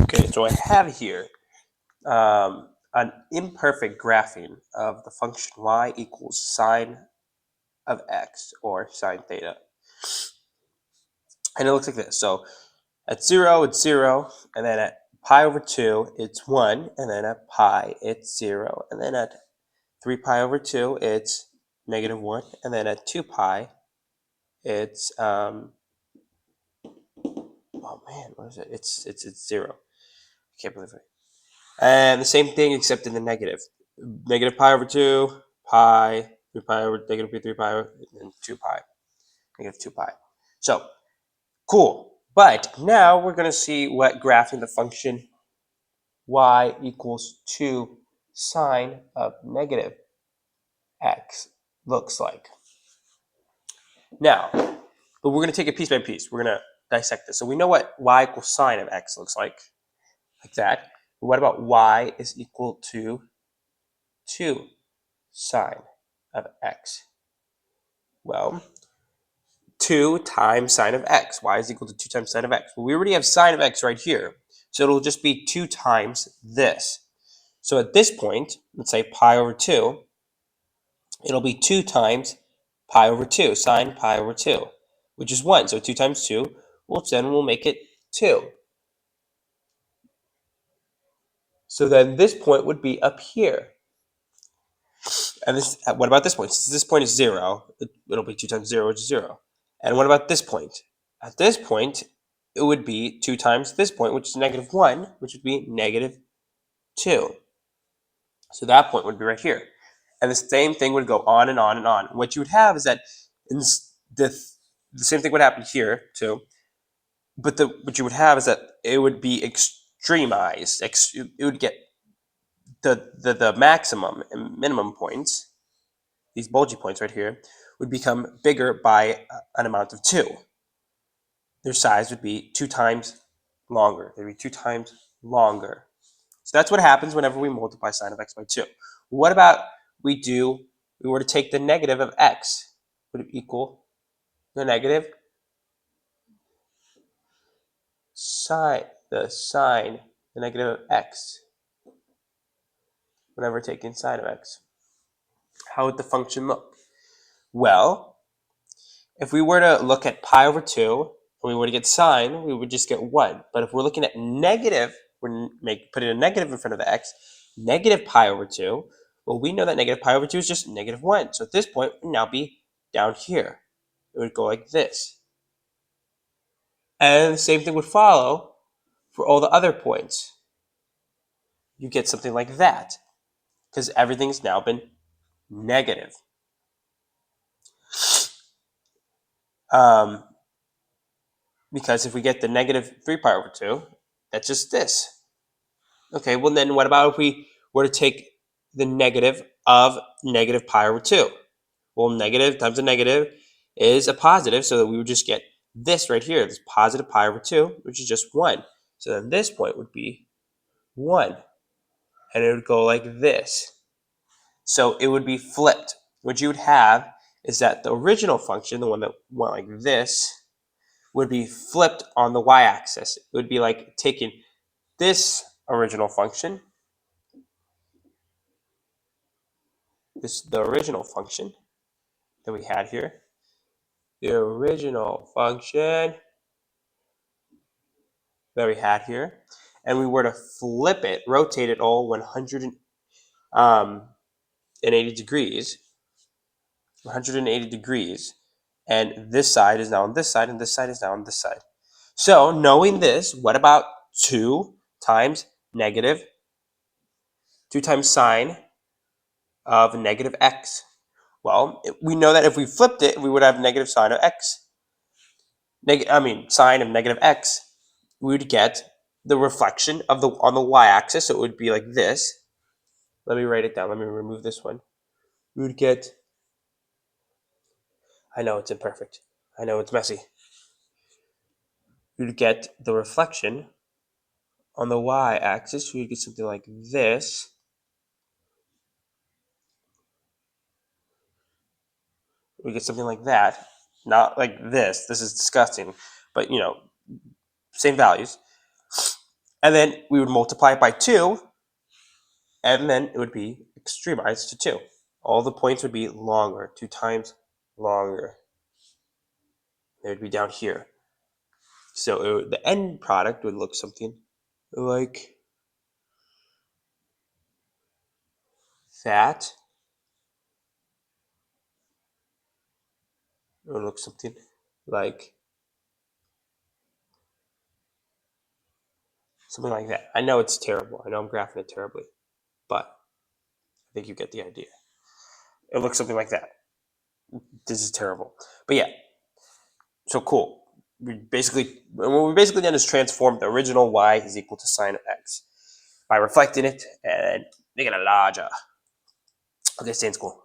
Okay, so I have here an imperfect graphing of the function y equals sine of x, or sine theta. And it looks like this. So at 0, it's 0, and then at pi over 2, it's 1, and then at pi, it's 0, and then at 3 pi over 2, it's negative 1, and then at 2 pi, it's, oh man, what is it? It's 0. I can't believe it. And the same thing except in the negative. Negative pi over 2, pi, 3 pi over negative 3 pi, and 2 pi, negative 2 pi. So, cool. But now we're going to see what graphing the function y equals 2 sine of negative x looks like. Now, but we're going to take it piece by piece. We're going to dissect this. So we know what y equals sine of x looks like that. But what about y is equal to 2 sine of x? Well, 2 times sine of x. Y is equal to 2 times sine of x. Well, we already have sine of x right here. So it'll just be 2 times this. So at this point, let's say pi over 2, it'll be 2 times pi over 2, sine pi over 2, which is 1. So 2 times 2, well, then we'll make it 2. So then this point would be up here. And this, what about this point? Since this point is 0, it'll be 2 times 0, which is 0. And what about this point? At this point, it would be 2 times this point, which is negative 1, which would be negative 2. So that point would be right here. And the same thing would go on and on and on. What you would have is that the same thing would happen here too. But what you would have is that it would be extremized. It would get the maximum and minimum points, these bulgy points right here, would become bigger by an amount of 2. Their size would be 2 times longer. They'd be 2 times longer. So that's what happens whenever we multiply sine of x by 2. What about we were to take the negative of x? Would it equal the negative sine, the negative of x, whenever taking sine of x? How would the function look? Well, if we were to look at pi over 2, and we were to get sine, we would just get 1. But if we're looking at negative, we're putting a negative in front of the x, negative pi over 2, well, we know that negative pi over 2 is just negative 1. So at this point, it would now be down here. It would go like this. And the same thing would follow for all the other points. You get something like that, because everything's now been negative. Because if we get the negative 3 pi over 2, that's just this. Okay, well then what about if we were to take the negative of negative pi over 2? Well, negative times a negative is a positive, so that we would just get this right here, this positive pi over 2, which is just 1. So then this point would be 1. And it would go like this. So it would be flipped. What you would have is that the original function, the one that went like this, would be flipped on the y-axis. It would be like taking this original function, the original function that we had here, the original function that we had here, and we were to flip it, rotate it all 180 degrees, 180 degrees, and this side is now on this side, and this side is now on this side. So knowing this, what about 2 times negative, 2 times sine of negative x? Well, we know that if we flipped it, we would have negative sine of x. Sine of negative x. We would get the reflection of on the y-axis. So it would be like this. Let me write it down. Let me remove this one. We would get. I know it's imperfect. I know it's messy. We would get the reflection on the y-axis. We would get something like this. We get something like that. Not like this. This is disgusting. But, same values. And then we would multiply it by 2, and then it would be extremized to 2. All the points would be longer, 2 times longer. They would be down here. So the end product would look something like that. It would look something like that. I know it's terrible. I know I'm graphing it terribly, but I think you get the idea. It looks something like that. This is terrible. But yeah, so cool. What we basically done is transform the original y is equal to sine of x by reflecting it and making it larger. Okay, stay in school.